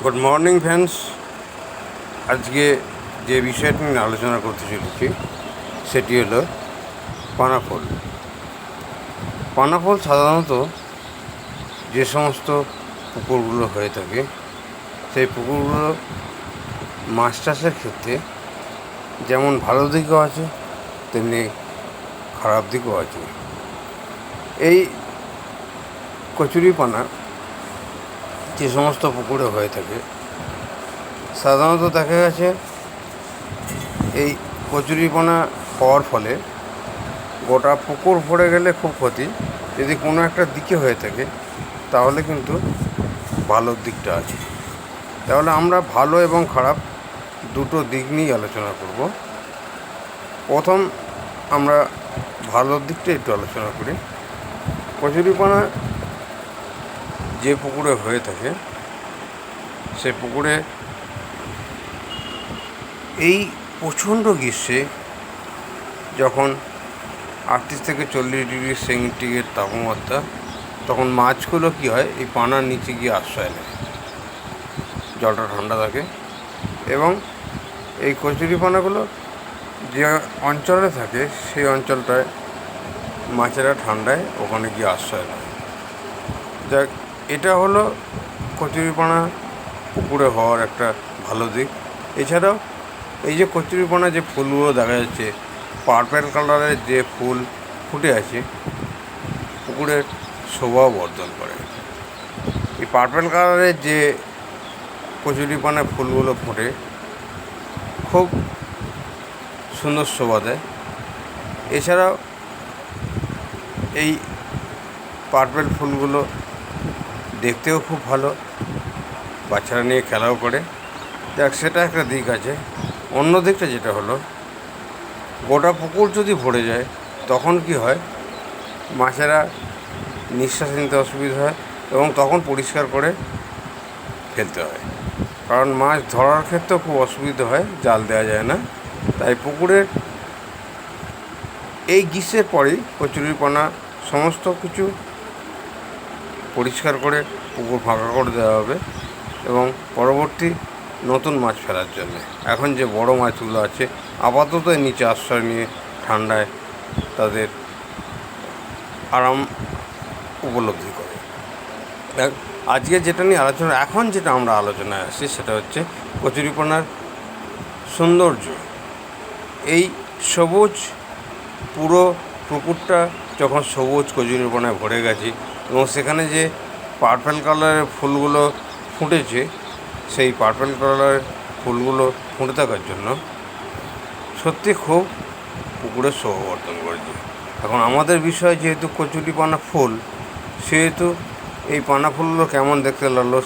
Good morning friends. আজকে যে বিষয়টি নিয়ে আলোচনা করতে চলেছি সেটি হলো পানাফল। পানাফল সাধারণত যে সমস্ত পুকুরগুলো হয়ে থাকে সেই পুকুরগুলো মাছ চাষের ক্ষেত্রে যেমন ভালো দিকও আছে তেমনি খারাপ দিকও আছে। এই কচুরিপানা যে সমস্ত পুকুরে হয়ে থাকে সাধারণত দেখা গেছে এই কচুরিপানা হওয়ার ফলে গোটা পুকুর ভরে গেলে খুব ক্ষতি, যদি কোনো একটা দিকে হয়ে থাকে তাহলে কিন্তু ভালো দিকটা আছে। তাহলে আমরা ভালো এবং খারাপ দুটো দিক নিয়েই আলোচনা করব। প্রথম আমরা ভালোর দিকটা একটু আলোচনা করি। কচুরিপানা যে পুকুরে হয়ে থাকে সে পুকুরে এই প্রচণ্ড গ্রীষ্মে যখন 38 থেকে 40 ডিগ্রি সেন্টিগ্রেড তাপমাত্রা, তখন মাছগুলো কী হয়, এই পানার নিচে গিয়ে আশ্রয় নেয়, জলটা ঠান্ডা থাকে এবং এই কচুরিপানাগুলো যে অঞ্চলে থাকে সেই অঞ্চলটায় মাছেরা ঠান্ডায় ওখানে গিয়ে আশ্রয় নেয়। যাক, এটা হলো কচুরিপানা পুকুরে হওয়ার একটা ভালো দিক। এছাড়াও এই যে কচুরিপানা যে ফুলগুলো দেখা যাচ্ছে, পার্পেল কালারের যে ফুল ফুটে আছে, পুকুরের শোভা বর্ধন করে। এই পার্পেল কালারের যে কচুরিপানা ফুলগুলো ফোটে খুব সুন্দর শোভা দেয়। এছাড়াও এই পার্পেল ফুলগুলো দেখতেও খুব ভালো, বাচ্চারা নিয়ে খেলাও করে। দেখ, সেটা একটা দিক আছে। অন্য দিকটা যেটা হলো, গোটা পুকুর যদি ভরে যায় তখন কি হয়, মাছেরা নিঃশ্বাস নিতে অসুবিধা হয় এবং তখন পরিষ্কার করে ফেলতে হয়, কারণ মাছ ধরার ক্ষেত্রেও খুব অসুবিধা হয়, জাল দেওয়া যায় না। তাই পুকুরের এই গ্রীষ্মের পরেই কচুরিপানা সমস্ত কিছু পরিষ্কার করে পুকুর ফাঁকা করে দেওয়া হবে এবং পরবর্তী নতুন মাছ ফেলার জন্য এখন যে বড় মাছগুলো আছে আপাতত নিচে আশ্রয় নিয়ে ঠান্ডায় তাদের আরাম উপলব্ধি করে। আজকে যেটা নিয়ে আলোচনা, এখন যেটা আমরা আলোচনায় আসছি সেটা হচ্ছে কচুরিপানার সৌন্দর্য। এই সবুজ পুরো পুকুরটা যখন সবুজ কচুরিপানায় ভরে গেছে এবং সেখানে যে পার্পেল কালারের ফুলগুলো ফুটেছে, সেই পার্পেল কালারের ফুলগুলো ফুটে থাকার জন্য সত্যি খুব পুকুরের শোভাবর্ধন করেছে। এখন আমাদের বিষয় যেহেতু কচুরিপানা ফুল, সেহেতু এই পানা ফুলগুলো কেমন দেখতে লাগলো